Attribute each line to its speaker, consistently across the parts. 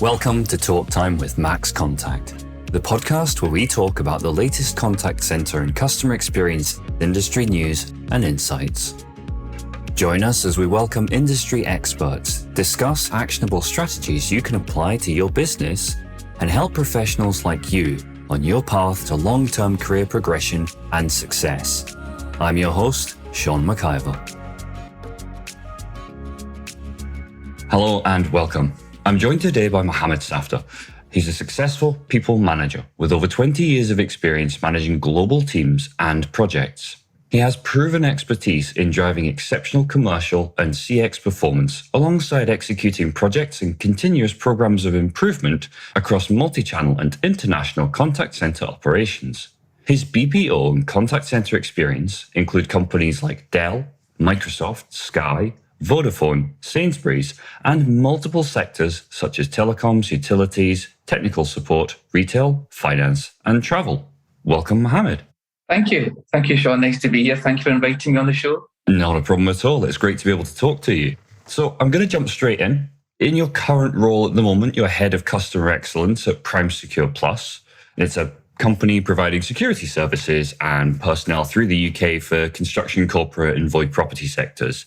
Speaker 1: Welcome to Talk Time with Max Contact, the podcast where we talk about the latest contact center and customer experience, industry news, and insights. Join us as we welcome industry experts, discuss actionable strategies you can apply to your business, and help professionals like you on your path to long-term career progression and success. I'm your host, Sean McIver. Hello and welcome. I'm joined today by Mohammed Safdar. He's a successful people manager with over 20 years of experience managing global teams and projects. He has proven expertise in driving exceptional commercial and CX performance alongside executing projects and continuous programs of improvement across multi-channel and international contact center operations. His BPO and contact center experience include companies like Dell, Microsoft, Sky, Vodafone, Sainsbury's, and multiple sectors such as telecoms, utilities, technical support, retail, finance, and travel. Welcome, Mohammed.
Speaker 2: Thank you. Thank you, Sean. Nice to be here. Thank you for inviting me on the show.
Speaker 1: Not a problem at all. It's great to be able to talk to you. So I'm going to jump straight in. In your current role at the moment, you're head of customer excellence at Prime Secure Plus. It's a company providing security services and personnel through the UK for construction, corporate, and void property sectors.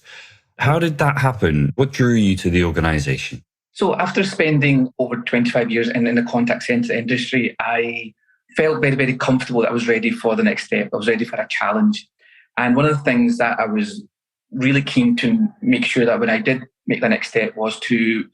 Speaker 1: How did that happen? What drew you to the organisation?
Speaker 2: So after spending over 25 years in the contact centre industry, I felt very, very comfortable that I was ready for the next step. I was ready for a challenge. And one of the things that I was really keen to make sure that when I did make the next step was to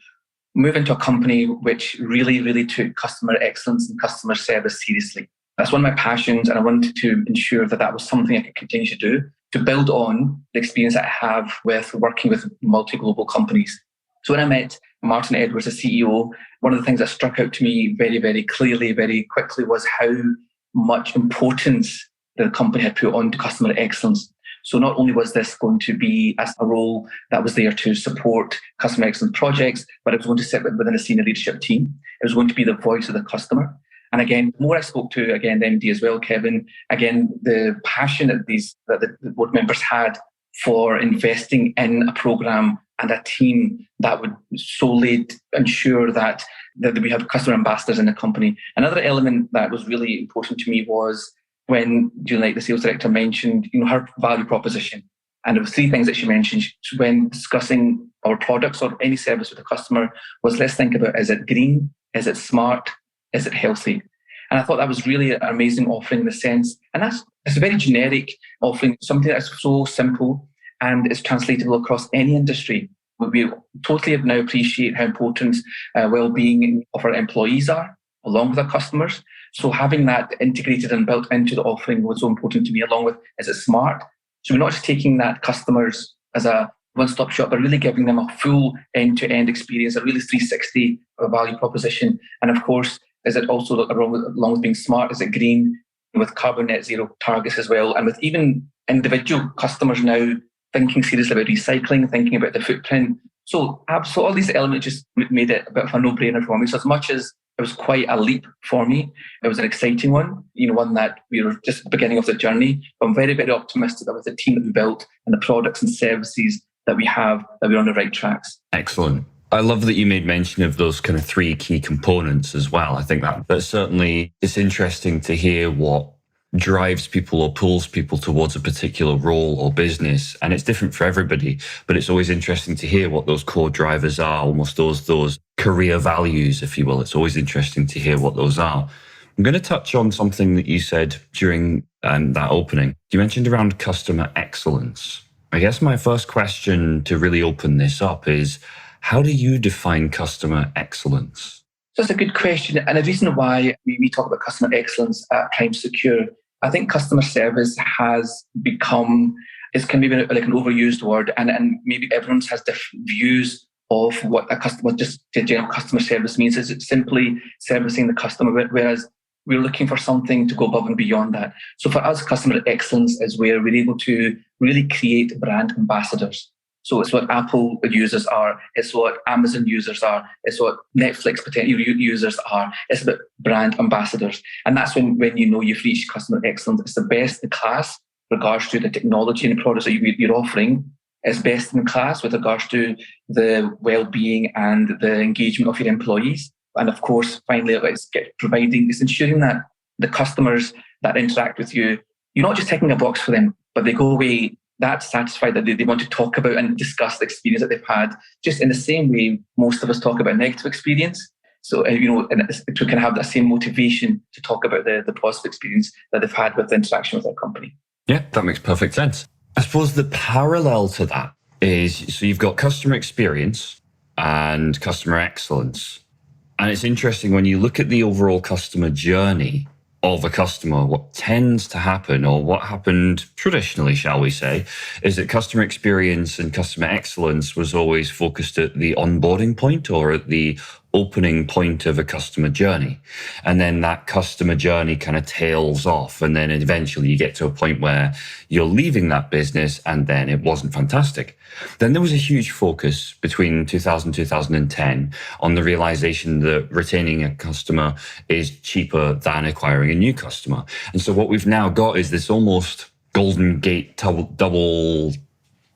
Speaker 2: move into a company which really, really took customer excellence and customer service seriously. That's one of my passions, and I wanted to ensure that that was something I could continue to do, to build on the experience that I have with working with multi-global companies. So when I met Martin Edwards, the CEO, one of the things that struck out to me very, very clearly, very quickly was how much importance the company had put on to customer excellence. So not only was this going to be a role that was there to support customer excellence projects, but it was going to sit within a senior leadership team. It was going to be the voice of the customer. And again, the more I spoke to, the MD as well, Kevin, again, the passion that the board members had for investing in a program and a team that would solely ensure that we have customer ambassadors in the company. Another element that was really important to me was when, the sales director mentioned, her value proposition. And there were three things that she mentioned when discussing our products or any service with a customer was, let's think about, is it green? Is it smart? Is it healthy? And I thought that was really an amazing offering in the sense, and it's a very generic offering, something that's so simple and is translatable across any industry. We totally now appreciate how important well-being of our employees are, along with our customers. So having that integrated and built into the offering was so important to me, along with, is it smart? So we're not just taking that customers as a one-stop shop, but really giving them a full end-to-end experience, a really 360 value proposition. And of course, is it also, along with being smart, is it green, with carbon net zero targets as well, and with even individual customers now thinking seriously about recycling, thinking about the footprint. So all these elements just made it a bit of a no-brainer for me. So as much as it was quite a leap for me, it was an exciting one, one that we were just at the beginning of the journey. But I'm very, very optimistic that with the team that we built and the products and services that we have, that we're on the right tracks.
Speaker 1: Excellent. I love that you made mention of those kind of three key components as well. I think that certainly it's interesting to hear what drives people or pulls people towards a particular role or business. And it's different for everybody, but it's always interesting to hear what those core drivers are, almost those career values, if you will. It's always interesting to hear what those are. I'm going to touch on something that you said during that opening. You mentioned around customer excellence. I guess my first question to really open this up is, how do you define customer excellence?
Speaker 2: So that's a good question. And the reason why we talk about customer excellence at Prime Secure, I think customer service has become, it's kind of maybe like an overused word, and maybe everyone has different views of what just general customer service means. Is it simply servicing the customer, whereas we're looking for something to go above and beyond that. So for us, customer excellence is where we're able to really create brand ambassadors. So it's what Apple users are, it's what Amazon users are, it's what Netflix potential users are. It's about brand ambassadors. And that's when you've reached customer excellence. It's the best in class with regards to the technology and the products that you're offering. It's best in class with regards to the well-being and the engagement of your employees. And of course, finally, it's ensuring that the customers that interact with you, you're not just ticking a box for them, but they go away that satisfied that they want to talk about and discuss the experience that they've had, just in the same way most of us talk about negative experience. So, and to kind of have that same motivation to talk about the positive experience that they've had with the interaction with our company.
Speaker 1: Yeah, that makes perfect sense. I suppose the parallel to that is, so you've got customer experience and customer excellence. And it's interesting when you look at the overall customer journey of a customer, what tends to happen, or what happened traditionally, shall we say, is that customer experience and customer excellence was always focused at the onboarding point or at the opening point of a customer journey. And then that customer journey kind of tails off. And then eventually you get to a point where you're leaving that business and then it wasn't fantastic. Then there was a huge focus between 2000 and 2010 on the realization that retaining a customer is cheaper than acquiring a new customer. And so what we've now got is this almost golden gate double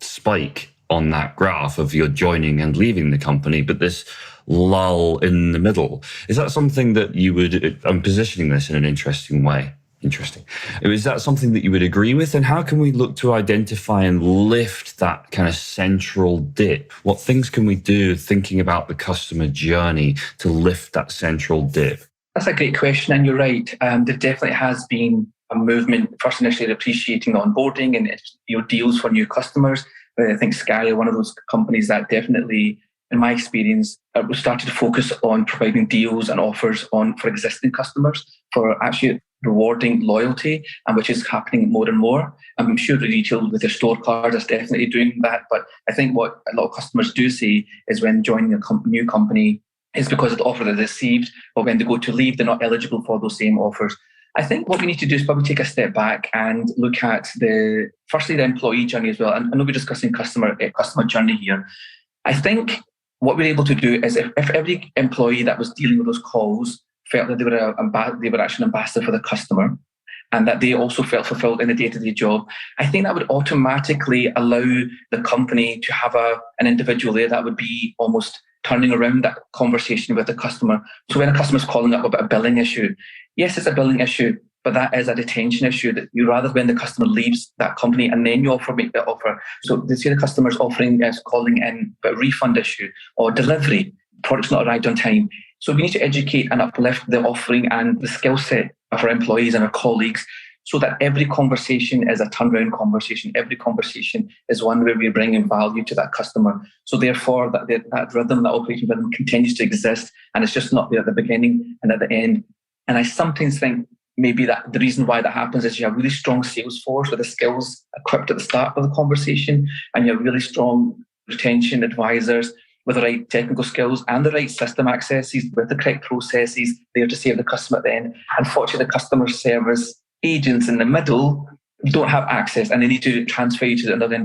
Speaker 1: spike on that graph of you're joining and leaving the company, but this lull in the middle. Is that something that you would, I'm positioning this in an interesting way. Interesting. Is that something that you would agree with? And how can we look to identify and lift that kind of central dip? What things can we do thinking about the customer journey to lift that central dip?
Speaker 2: That's a great question. And you're right. There definitely has been a movement, first initially appreciating onboarding and deals for new customers. I think Sky are one of those companies that definitely, in my experience, started to focus on providing deals and offers for existing customers for actually rewarding loyalty, and which is happening more and more. I'm sure the retail with their store cards is definitely doing that. But I think what a lot of customers do say is when joining a new company is because of the offer that they received, but when they go to leave, they're not eligible for those same offers. I think what we need to do is probably take a step back and look at firstly the employee journey as well. And I know we're discussing customer journey here. I think what we're able to do is if every employee that was dealing with those calls felt that they were actually an ambassador for the customer and that they also felt fulfilled in the day-to-day job, I think that would automatically allow the company to have an individual there that would be almost turning around that conversation with the customer. So when a customer's calling up about a billing issue, yes, it's a billing issue, but that is a retention issue that you rather when the customer leaves that company and then you make the offer. So they see the customer's calling in about a refund issue or delivery, product's not arrived on time. So we need to educate and uplift the offering and the skill set of our employees and our colleagues so that every conversation is a turnaround conversation. Every conversation is one where we're bringing value to that customer. So therefore, that rhythm, that operating rhythm continues to exist, and it's just not there at the beginning and at the end. And I sometimes think maybe that the reason why that happens is you have a really strong sales force with the skills equipped at the start of the conversation, and you have really strong retention advisors with the right technical skills and the right system accesses with the correct processes there to save the customer at the end. Unfortunately, the customer service agents in the middle don't have access, and they need to transfer you to another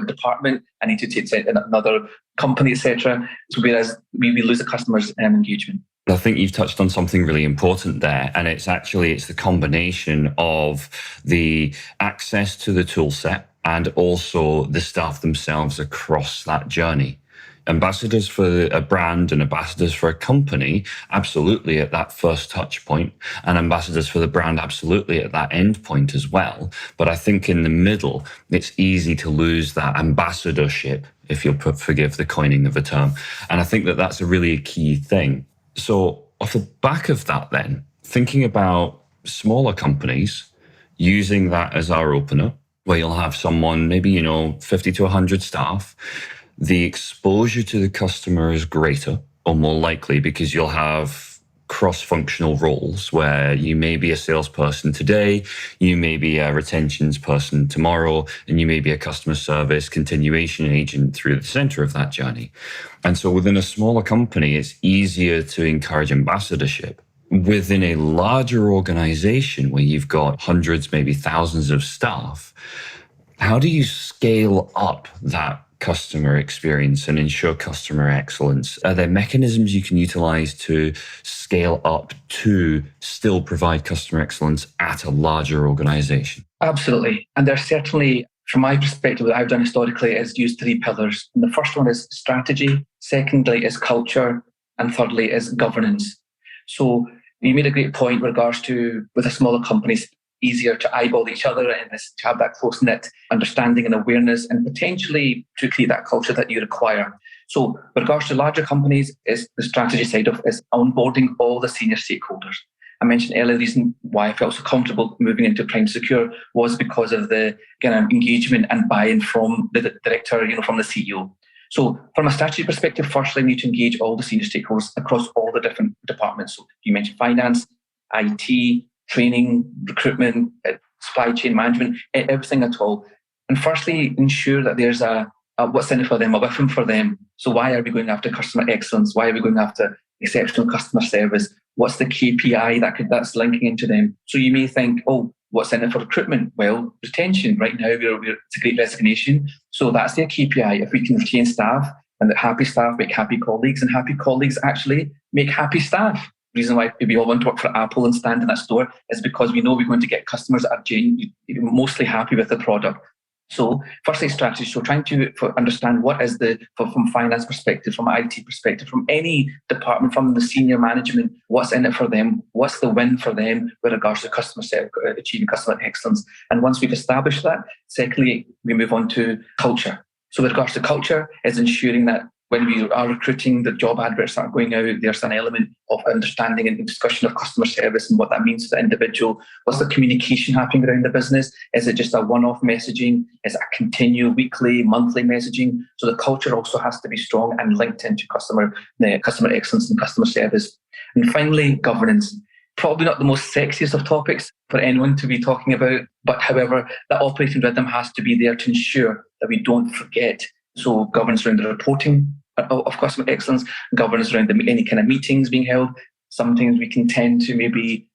Speaker 2: department. I need to take another company, etc. So whereas we lose the customer's engagement.
Speaker 1: I think you've touched on something really important there, and it's the combination of the access to the tool set and also the staff themselves across that journey. Ambassadors for a brand and ambassadors for a company, absolutely at that first touch point, and ambassadors for the brand, absolutely at that end point as well. But I think in the middle, it's easy to lose that ambassadorship, if you'll forgive the coining of a term. And I think that that's a really key thing. So off the back of that then, thinking about smaller companies, using that as our opener, where you'll have someone, maybe, 50 to 100 staff, the exposure to the customer is greater or more likely because you'll have cross-functional roles where you may be a salesperson today, you may be a retentions person tomorrow, and you may be a customer service continuation agent through the center of that journey. And so within a smaller company, it's easier to encourage ambassadorship. Within a larger organization where you've got hundreds, maybe thousands of staff, how do you scale up that customer experience and ensure customer excellence? Are there mechanisms you can utilize to scale up to still provide customer excellence at a larger organization?
Speaker 2: Absolutely. And there's certainly, from my perspective, what I've done historically is use three pillars. And the first one is strategy. Secondly is culture. And thirdly is governance. So you made a great point with regards to, with a smaller companies, easier to eyeball each other and to have that close-knit understanding and awareness and potentially to create that culture that you require. So with regards to larger companies, is the strategy side of is onboarding all the senior stakeholders. I mentioned earlier the reason why I felt so comfortable moving into Prime Secure was because of the kind of engagement and buy-in from the director, from the CEO. So from a strategy perspective, firstly, we need to engage all the senior stakeholders across all the different departments. So you mentioned finance, IT, training, recruitment, supply chain management, everything at all. And firstly, ensure that there's a what's in it for them, a whiffing for them. So why are we going after customer excellence? Why are we going after exceptional customer service? What's the KPI that's linking into them? So you may think, what's in it for recruitment? Well, retention. Right now, it's a great resignation. So that's their KPI. If we can retain staff and that happy staff make happy colleagues and happy colleagues actually make happy staff. The reason why we all want to work for Apple and stand in that store is because we know we're going to get customers that are mostly happy with the product. So firstly, strategy. So trying to understand what is from finance perspective, from IT perspective, from any department, from the senior management, what's in it for them, what's the win for them with regards to customer service, achieving customer excellence. And once we've established that, secondly, we move on to culture. So with regards to culture, is ensuring that when we are recruiting, the job adverts that are going out, there's an element of understanding and discussion of customer service and what that means to the individual. What's the communication happening around the business? Is it just a one-off messaging? Is it a continual weekly, monthly messaging? So the culture also has to be strong and linked into customer excellence and customer service. And finally, governance. Probably not the most sexiest of topics for anyone to be talking about, but however, the operating rhythm has to be there to ensure that we don't forget. So governance around the reporting of customer excellence, governance around any kind of meetings being held. Sometimes we can tend to maybe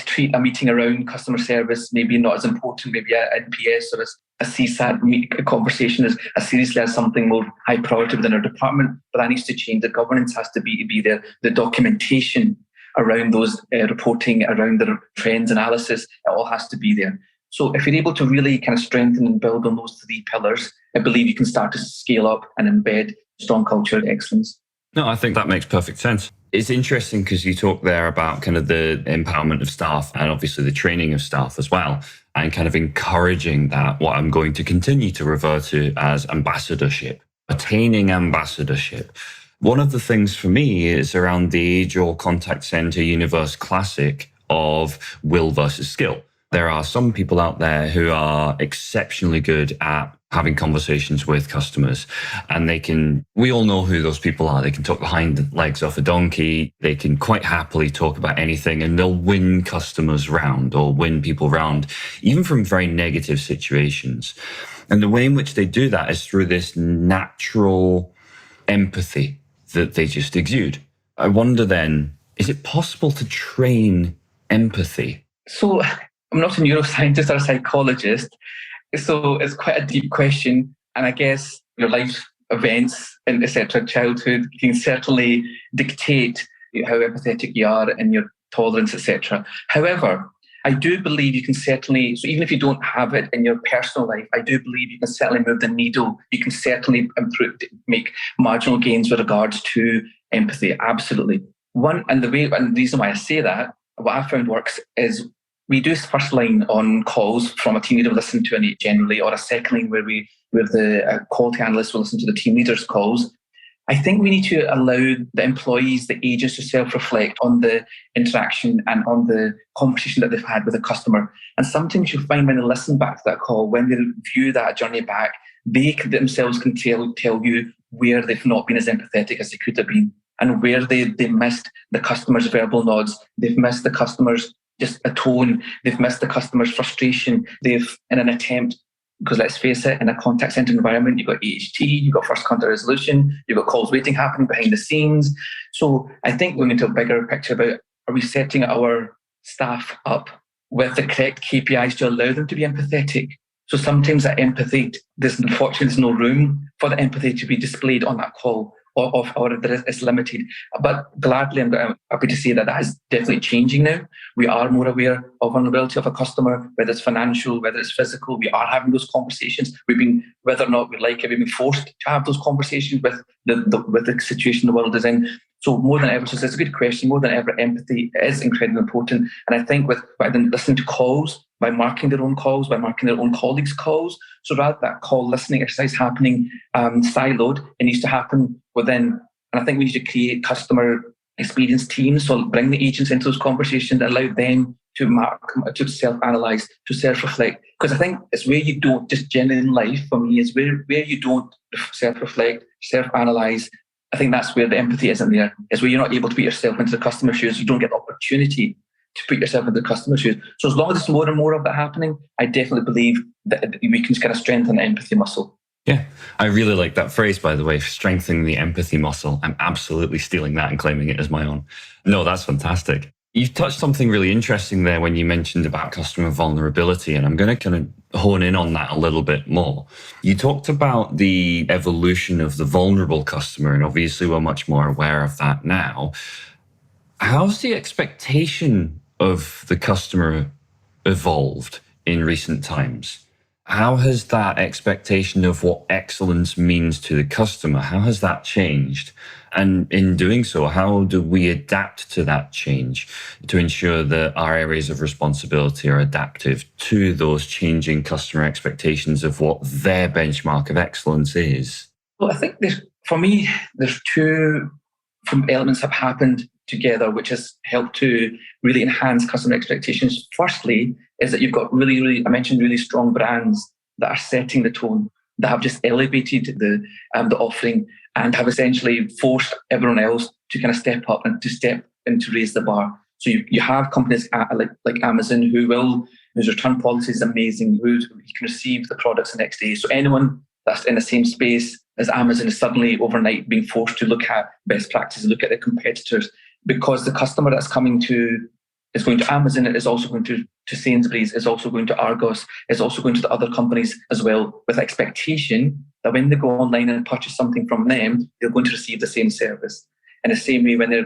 Speaker 2: treat a meeting around customer service maybe not as important, maybe an NPS or a CSAT conversation as seriously as something more high priority within our department. But that needs to change. The governance has to be there. The documentation around those reporting, around the trends analysis, it all has to be there. So if you're able to really kind of strengthen and build on those three pillars, I believe you can start to scale up and embed strong culture of excellence.
Speaker 1: No, I think that makes perfect sense. It's interesting because you talk there about kind of the empowerment of staff and obviously the training of staff as well, and kind of encouraging that, what I'm going to continue to refer to as ambassadorship, attaining ambassadorship. One of the things for me is around the age-old contact center universe classic of will versus skill. There are some people out there who are exceptionally good at having conversations with customers, and we all know who those people are. They can talk the hind legs off a donkey. They can quite happily talk about anything, and they'll win customers round or win people round, even from very negative situations. And the way in which they do that is through this natural empathy that they just exude. I wonder then, is it possible to train empathy?
Speaker 2: So I'm not a neuroscientist or a psychologist, so it's quite a deep question. And I guess your life events and etc., childhood can certainly dictate how empathetic you are and your tolerance, etc. However, I do believe you can certainly, so even if you don't have it in your personal life, I do believe you can certainly move the needle. You can certainly make marginal gains with regards to empathy. Absolutely. And the reason why I say that, what I found works is we do first line on calls from a team leader will listen to it generally, or a second line where the quality analyst will listen to the team leader's calls. I think we need to allow the employees, the agents to self-reflect on the interaction and on the conversation that they've had with the customer. And sometimes you'll find when they listen back to that call, when they view that journey back, they themselves can tell you where they've not been as empathetic as they could have been, and where they missed the customer's verbal nods, they've missed the customer's just a tone, they've missed the customer's frustration, they've, in an attempt, because let's face it, in a contact center environment, you've got AHT, you've got first contact resolution, you've got calls waiting happening behind the scenes. So I think going into a bigger picture about, are we setting our staff up with the correct KPIs to allow them to be empathetic? So sometimes that empathy, unfortunately, there's no room for the empathy to be displayed on that call. or it's limited. But gladly, I'm happy to say that is definitely changing now. We are more aware of vulnerability of a customer, whether it's financial, whether it's physical. We are having those conversations. Whether or not we like it, we've been forced to have those conversations with the situation the world is in. So more than ever, so it's a good question, more than ever, empathy is incredibly important. And I think by listening to calls, by marking their own calls, by marking their own colleagues' calls, so rather that call listening exercise happening siloed, it needs to happen within. And I think we need to create customer experience teams, so bring the agents into those conversations, allow them to mark, to self-analyze, to self-reflect. Because I think it's where you don't, just generally in life, for me, is where you don't self-reflect, self-analyze. I think that's where the empathy isn't there. It's where you're not able to put yourself into the customer's shoes. You don't get the opportunity to put yourself into the customer's shoes. So as long as there's more and more of that happening, I definitely believe that we can kind of strengthen the empathy muscle.
Speaker 1: Yeah, I really like that phrase, by the way, strengthening the empathy muscle. I'm absolutely stealing that and claiming it as my own. No, that's fantastic. You've touched something really interesting there when you mentioned about customer vulnerability, and I'm going to kind of hone in on that a little bit more. You talked about the evolution of the vulnerable customer, and obviously we're much more aware of that now. How's the expectation of the customer evolved in recent times? How has that expectation of what excellence means to the customer, how has that changed? And in doing so, how do we adapt to that change to ensure that our areas of responsibility are adaptive to those changing customer expectations of what their benchmark of excellence is?
Speaker 2: Well, I think there's two elements have happened together, which has helped to really enhance customer expectations. Firstly, is that you've got I mentioned really strong brands that are setting the tone, that have just elevated the offering and have essentially forced everyone else to kind of step up and to raise the bar. So you have companies like Amazon whose return policy is amazing, who you can receive the products the next day. So anyone that's in the same space as Amazon is suddenly overnight being forced to look at best practices, look at their competitors, because the customer that's coming to is going to Amazon, it is also going to Sainsbury's, is also going to Argos, is also going to the other companies as well, with expectation that when they go online and purchase something from them, they're going to receive the same service. In the same way, when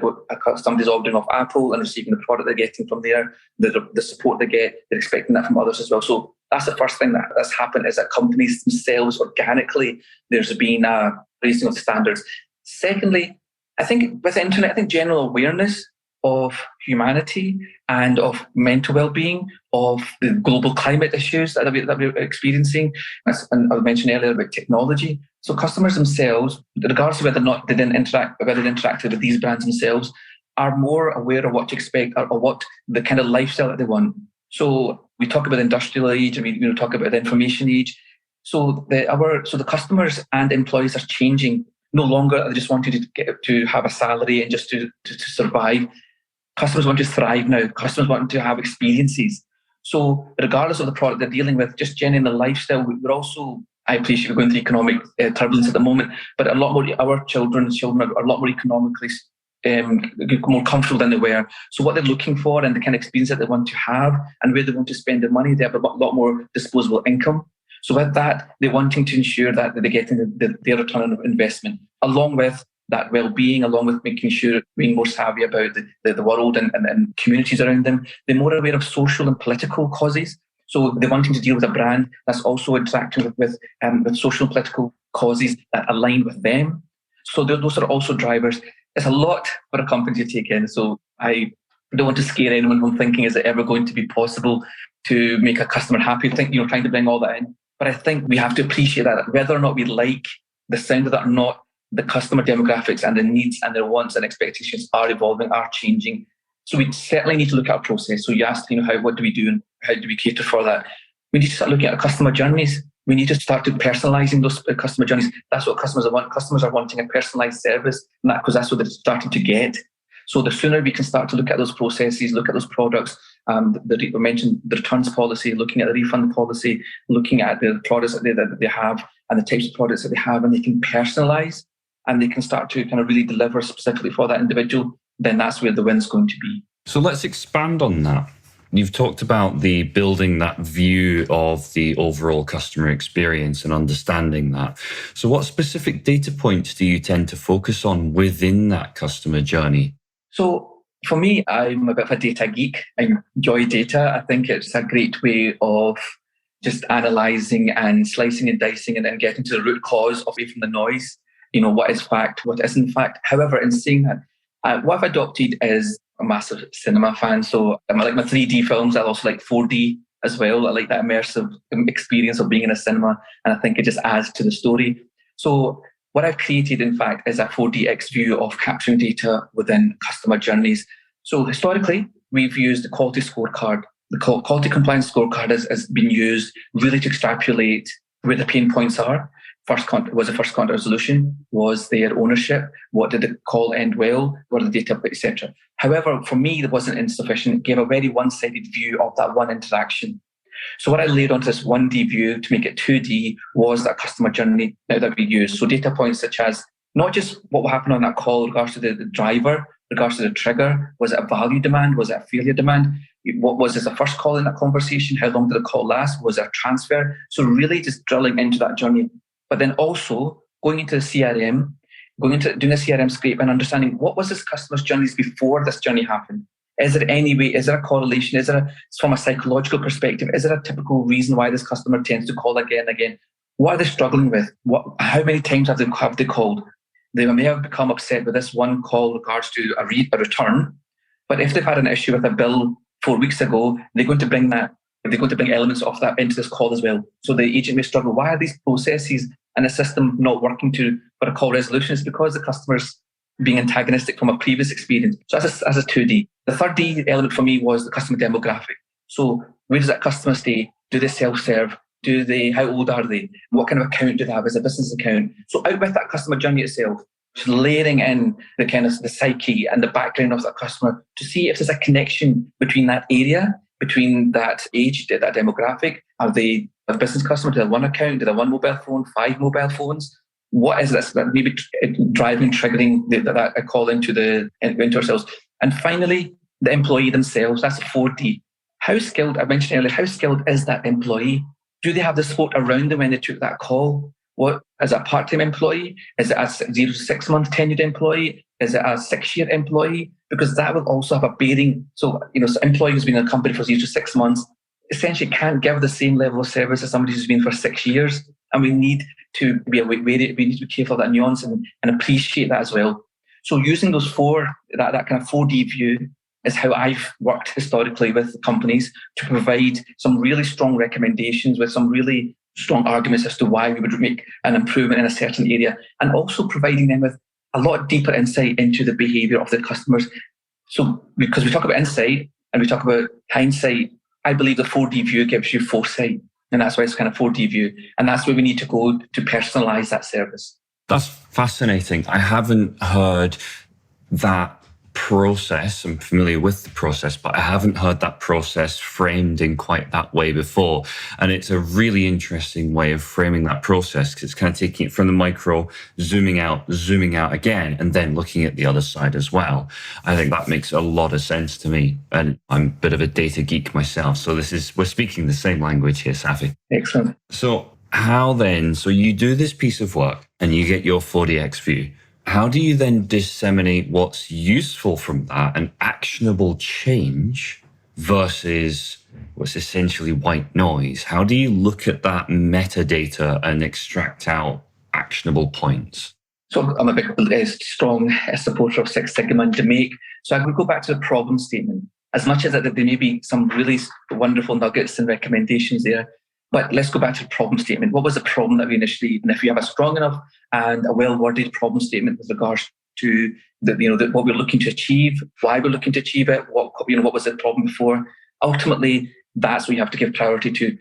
Speaker 2: somebody's ordering off Apple and receiving the product they're getting from there, the support they get, they're expecting that from others as well. So that's the first thing that's happened, is that companies themselves organically, there's been a raising of the standards. Secondly, I think with the internet, I think general awareness of humanity and of mental well-being, of the global climate issues that we're experiencing, and I mentioned earlier about technology. So customers themselves, regardless of whether or not they interacted with these brands themselves, are more aware of what to expect or what the kind of lifestyle that they want. So we talk about the industrial age, and we talk about the information age. So the customers and employees are changing. No longer are they just wanting to have a salary and just to survive. Customers want to thrive now. Customers want to have experiences. So regardless of the product they're dealing with, just generally in the lifestyle, I appreciate we're going through economic turbulence at the moment, but a lot more, our children are a lot more economically more comfortable than they were. So what they're looking for and the kind of experience that they want to have and where they want to spend their money, they have a lot more disposable income. So with that, they're wanting to ensure that they're getting their return on investment, along with that well-being, along with making sure being more savvy about the world and communities around them. They're more aware of social and political causes. So they're wanting to deal with a brand that's also interacting with social and political causes that align with them. So those are also drivers. It's a lot for a company to take in. So I don't want to scare anyone from thinking, is it ever going to be possible to make a customer happy? Trying to bring all that in. But I think we have to appreciate that whether or not we like the sound of that or not, the customer demographics and the needs and their wants and expectations are evolving, are changing. So we certainly need to look at our process. So you asked, what do we do and how do we cater for that? We need to start looking at our customer journeys. We need to start to personalising those customer journeys. That's what customers want. Customers are wanting a personalised service, and because that's what they're starting to get. So the sooner we can start to look at those processes, look at those products, we mentioned the returns policy, looking at the refund policy, looking at the products that they have and the types of products that they have, and they can personalise and they can start to kind of really deliver specifically for that individual, then that's where the win's going to be.
Speaker 1: So let's expand on that. You've talked about the building that view of the overall customer experience and understanding that. So what specific data points do you tend to focus on within that customer journey?
Speaker 2: So for me, I'm a bit of a data geek. I enjoy data. I think it's a great way of just analysing and slicing and dicing and then getting to the root cause away from the noise. What is fact, what isn't fact. However, in saying that, what I've adopted is a massive cinema fan. So I like my 3D films. I also like 4D as well. I like that immersive experience of being in a cinema. And I think it just adds to the story. So what I've created, in fact, is a 4DX view of capturing data within customer journeys. So historically, we've used the quality scorecard. The quality compliance scorecard has been used really to extrapolate where the pain points are. Was the first contact resolution? Was their ownership? What did the call end well? What are the data, etc. However, for me, it wasn't insufficient. It gave a very one-sided view of that one interaction. So what I laid onto this 1D view to make it 2D was that customer journey now that we use. So data points such as not just what will happen on that call in regards to the driver, regards to the trigger. Was it a value demand? Was it a failure demand? What was this a first call in that conversation? How long did the call last? Was it a transfer? So really just drilling into that journey. But then also going into the CRM, doing a CRM scrape and understanding what was this customer's journeys before this journey happened. Is there any way, is there a correlation? From a psychological perspective, is there a typical reason why this customer tends to call again and again? What are they struggling with? How many times have they called? They may have become upset with this one call with regards to a return, but if they've had an issue with a bill 4 weeks ago, they're going to bring elements of that into this call as well. So the agent may struggle. Why are these processes and the system not working for a call resolution? It's because the customer's being antagonistic from a previous experience. So that's a 2D. The third D element for me was the customer demographic. So where does that customer stay? Do they self-serve? How old are they? What kind of account do they have? Is it a business account? So out with that customer journey itself, just layering in the kind of the psyche and the background of that customer to see if there's a connection between that area, between that age, that demographic. Are they a business customer? Do they have one account? Do they have one mobile phone? 5 mobile phones? What is this that maybe driving, triggering that a call into ourselves? And finally, the employee themselves. That's 4D. I mentioned earlier, how skilled is that employee? Do they have the support around them when they took that call? What is it, a part-time employee? Is it a 0 to 6 month tenured employee? Is it a 6-year employee? Because that will also have a bearing. So, so employee who's been in a company for 0 to 6 months essentially can't give the same level of service as somebody who's been for 6 years. And we need to be careful of that nuance and appreciate that as well. So using those that kind of 4D view is how I've worked historically with companies to provide some really strong recommendations with some really strong arguments as to why we would make an improvement in a certain area, and also providing them with a lot deeper insight into the behavior of the customers. So because we talk about insight and we talk about hindsight, I believe the 4D view gives you foresight. And that's why it's kind of 4D view. And that's where we need to go to personalize that service.
Speaker 1: That's fascinating. I haven't heard that process. I'm familiar with the process, but I haven't heard that process framed in quite that way before. And it's a really interesting way of framing that process, because it's kind of taking it from the micro, zooming out again, and then looking at the other side as well. I think that makes a lot of sense to me. And I'm a bit of a data geek myself. So we're speaking the same language here, Safi.
Speaker 2: Excellent.
Speaker 1: So how then? So you do this piece of work and you get your 4DX view. How do you then disseminate what's useful from that and actionable change versus what's essentially white noise? How do you look at that metadata and extract out actionable points?
Speaker 2: So I'm a big, strong supporter of Six Sigma and Make. So I would go back to the problem statement. As much as that there may be some really wonderful nuggets and recommendations there, but let's go back to the problem statement. What was the problem that we initially, and if you have a strong enough and a well-worded problem statement with regards to what we're looking to achieve, why we're looking to achieve it, what was the problem before, ultimately that's what you have to give priority to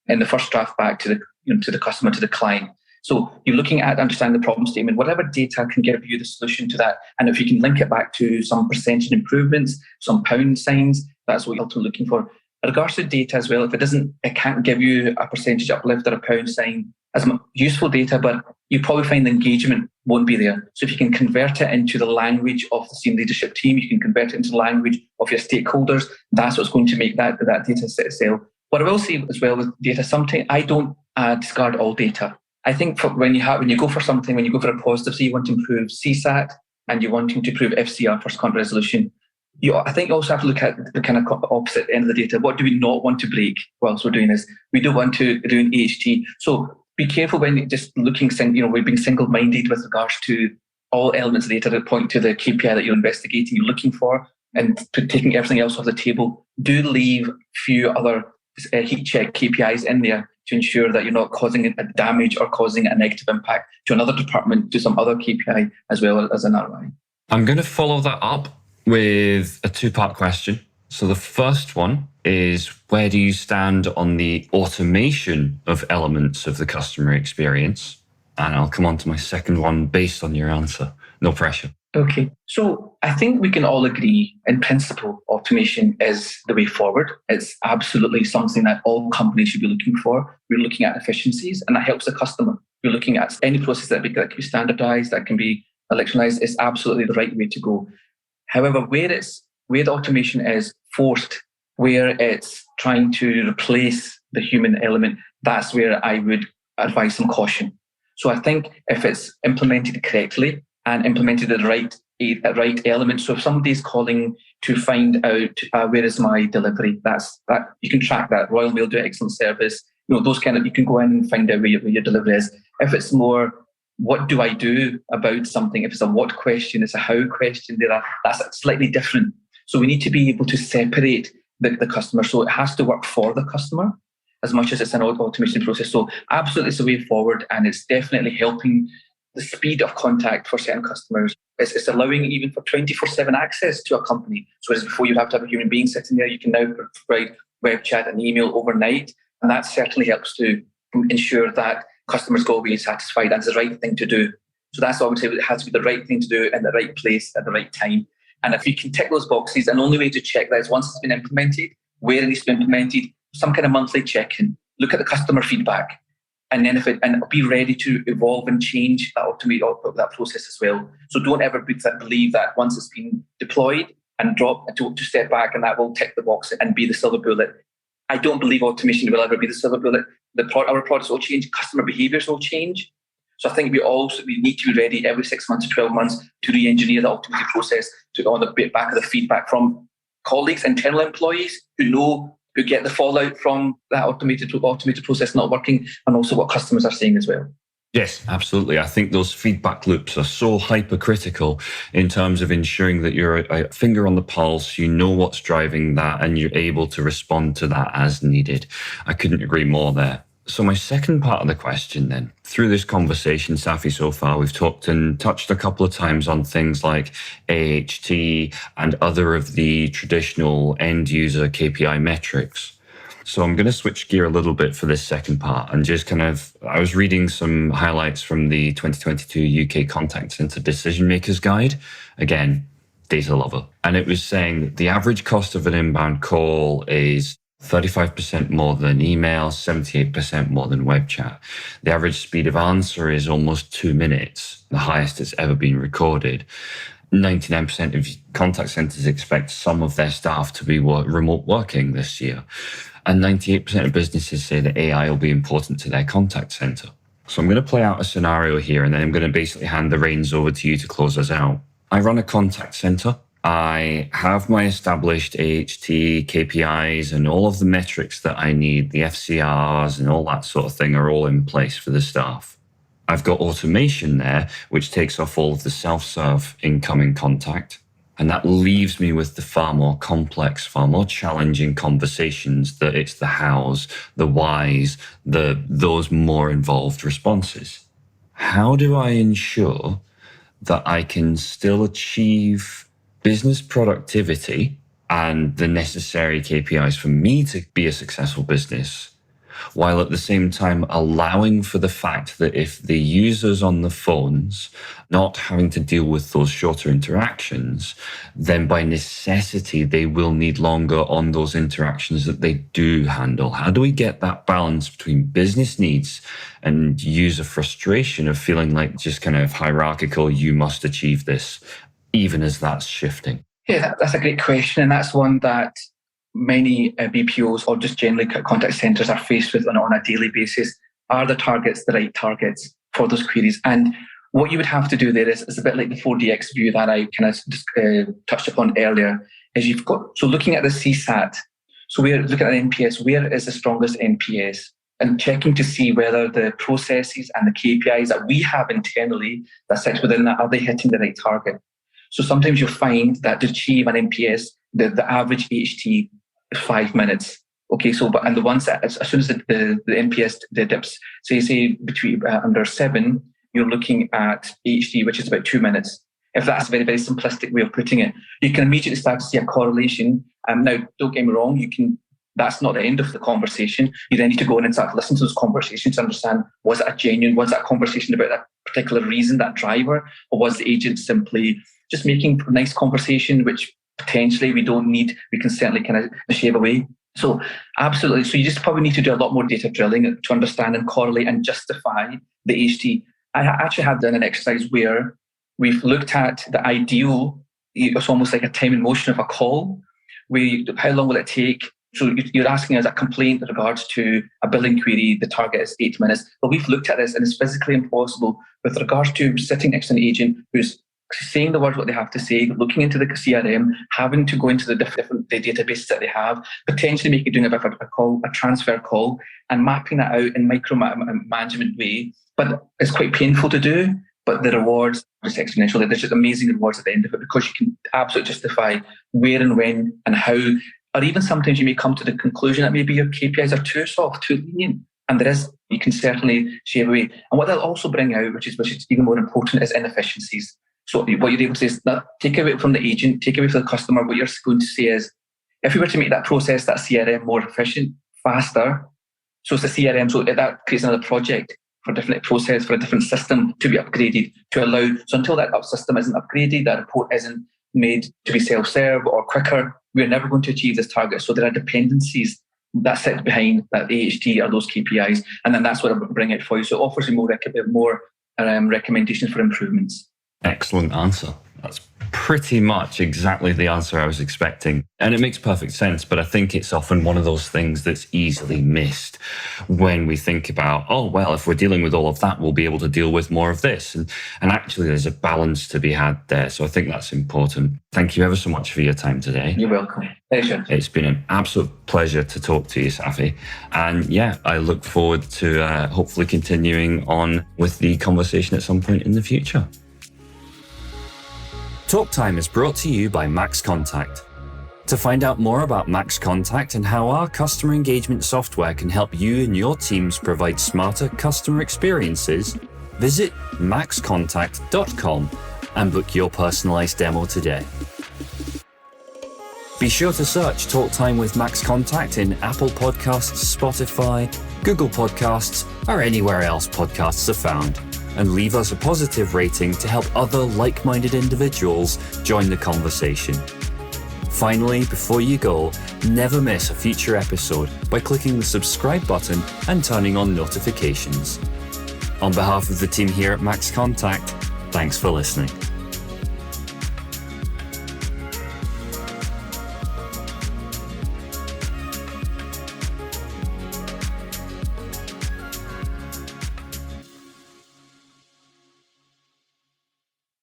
Speaker 2: in the first draft back to the customer, to the client. So you're looking at understanding the problem statement, whatever data can give you the solution to that. And if you can link it back to some percentage improvements, some pound signs, that's what you're ultimately looking for. In regards to data as well, if it can't give you a percentage uplift or a pound sign as useful data, but you probably find the engagement won't be there. So if you can convert it into the language of the senior leadership team, you can convert it into the language of your stakeholders, that's what's going to make that data set sell. What I will say as well with data, sometimes I don't discard all data. I think when you go for something, when you go for a positive, say you want to improve CSAT and you're wanting to improve FCR, first contact resolution, I think you also have to look at the kind of opposite end of the data. What do we not want to break whilst we're doing this? We don't want to do an AHT. So be careful when you're just looking, we're being single-minded with regards to all elements of data that point to the KPI that you're investigating, you're looking for, and taking everything else off the table. Do leave a few other heat check KPIs in there to ensure that you're not causing a damage or causing a negative impact to another department, to some other KPI as well as an ROI.
Speaker 1: I'm going to follow that up with a two-part question. So the first one is, where do you stand on the automation of elements of the customer experience? And I'll come on to my second one based on your answer. No pressure.
Speaker 2: Okay. So I think we can all agree, in principle, automation is the way forward. It's absolutely something that all companies should be looking for. We're looking at efficiencies, and that helps the customer. We're looking at any process that can be standardized, that can be electronized. It's absolutely the right way to go. However, where the automation is forced, where it's trying to replace the human element, that's where I would advise some caution. So I think if it's implemented correctly and implemented at the right element, so if somebody's calling to find out where is my delivery, that you can track that. Royal Mail do excellent service. Those kind of, you can go in and find out where your delivery is. If it's more, what do I do about something? If it's a what question, it's a how question, that's slightly different. So we need to be able to separate the customer. So it has to work for the customer as much as it's an automation process. So absolutely it's a way forward, and it's definitely helping the speed of contact for certain customers. It's allowing even for 24/7 access to a company. So as before you have to have a human being sitting there, you can now provide web chat and email overnight. And that certainly helps to ensure that customers go away satisfied. That's the right thing to do. So that's what I would say. It has to be the right thing to do in the right place at the right time. And if you can tick those boxes, and the only way to check that is once it's been implemented, where it needs to be implemented, some kind of monthly check-in, look at the customer feedback, and then be ready to evolve and change that, automate that process as well. So don't ever believe that once it's been deployed and dropped to step back and that will tick the box and be the silver bullet. I don't believe automation will ever be the silver bullet. Our products will change, customer behaviors will change. So I think we need to be ready every 6 months to 12 months to re-engineer the automated process on the back of the feedback from colleagues, internal employees who get the fallout from that automated process not working, and also what customers are saying as well.
Speaker 1: Yes, absolutely. I think those feedback loops are so hypercritical in terms of ensuring that you're a finger on the pulse, you know what's driving that, and you're able to respond to that as needed. I couldn't agree more there. So my second part of the question then, through this conversation, Safi, so far, we've talked and touched a couple of times on things like AHT and other of the traditional end user KPI metrics. So I'm going to switch gear a little bit for this second part and just I was reading some highlights from the 2022 UK Contact Center Decision Makers Guide. Again, data lover. And it was saying that the average cost of an inbound call is 35% more than email, 78% more than web chat. The average speed of answer is almost 2 minutes, the highest it's ever been recorded. 99% of contact centers expect some of their staff to be remote working this year. And 98% of businesses say that AI will be important to their contact center. So I'm going to play out a scenario here, and then I'm going to basically hand the reins over to you to close us out. I run a contact center. I have my established AHT, KPIs, and all of the metrics that I need, the FCRs and all that sort of thing are all in place for the staff. I've got automation there, which takes off all of the self-serve incoming contact. And that leaves me with the far more complex, far more challenging conversations that it's the hows, the whys, those more involved responses. How do I ensure that I can still achieve business productivity and the necessary KPIs for me to be a successful business while at the same time allowing for the fact that if the users on the phones not having to deal with those shorter interactions, then by necessity, they will need longer on those interactions that they do handle. How do we get that balance between business needs and user frustration of feeling like just kind of hierarchical, you must achieve this, even as that's shifting?
Speaker 2: Yeah, that's a great question. And that's one that many BPOs or just generally contact centres are faced with on a daily basis. Are the targets the right targets for those queries? And what you would have to do there is a bit like the 4DX view that I kind of just touched upon earlier, is you've got, so looking at the CSAT, so we're looking at NPS, where is the strongest NPS? And checking to see whether the processes and the KPIs that we have internally that sits within that, are they hitting the right target? So sometimes you'll find that to achieve an NPS, the average HT is 5 minutes. Okay, so and the ones that as soon as the NPS dips, say between under 7, you're looking at HT, which is about 2 minutes. If that's a very, very simplistic way of putting it, you can immediately start to see a correlation. Now, don't get me wrong, that's not the end of the conversation. You then need to go in and start to listen to those conversations to understand, was it a conversation about that particular reason, that driver, or was the agent simply just making a nice conversation, which potentially we don't need, we can certainly kind of shave away. So absolutely. So you just probably need to do a lot more data drilling to understand and correlate and justify the HT. I actually have done an exercise where we've looked at the ideal, it's almost like a time and motion of a call, how long will it take? So you're asking us a complaint with regards to a billing query, the target is 8 minutes. But we've looked at this and it's physically impossible with regards to sitting next to an agent who's saying the words what they have to say, looking into the CRM, having to go into the different databases that they have, potentially doing a bit of a transfer call and mapping that out in micro-management way. But it's quite painful to do, but the rewards are just exponential. There's just amazing rewards at the end of it because you can absolutely justify where and when and how, or even sometimes you may come to the conclusion that maybe your KPIs are too soft, too lenient. And you can certainly shave away. And what they'll also bring out, which is even more important, is inefficiencies. So what you're able to say is not take away from the agent, take away from the customer. What you're going to say is, if we were to make that process, that CRM more efficient, faster, so it's a CRM, so that creates another project for a different process, for a different system to be upgraded, to allow, so until that system isn't upgraded, that report isn't made to be self-serve or quicker, we're never going to achieve this target. So there are dependencies that sit behind that AHT or those KPIs, and then that's what I'll bring out for you. So it offers you more recommendations for improvements.
Speaker 1: Excellent answer. That's pretty much exactly the answer I was expecting. And it makes perfect sense, but I think it's often one of those things that's easily missed when we think about, oh, well, if we're dealing with all of that, we'll be able to deal with more of this. And actually, there's a balance to be had there. So I think that's important. Thank you ever so much for your time today.
Speaker 2: You're welcome. Pleasure.
Speaker 1: It's been an absolute pleasure to talk to you, Safi. And yeah, I look forward to hopefully continuing on with the conversation at some point in the future. Talk Time is brought to you by Max Contact. To find out more about Max Contact and how our customer engagement software can help you and your teams provide smarter customer experiences, visit maxcontact.com and book your personalized demo today. Be sure to search Talk Time with Max Contact in Apple Podcasts, Spotify, Google Podcasts, or anywhere else podcasts are found, and leave us a positive rating to help other like-minded individuals join the conversation. Finally, before you go, never miss a future episode by clicking the subscribe button and turning on notifications. On behalf of the team here at Max Contact, thanks for listening.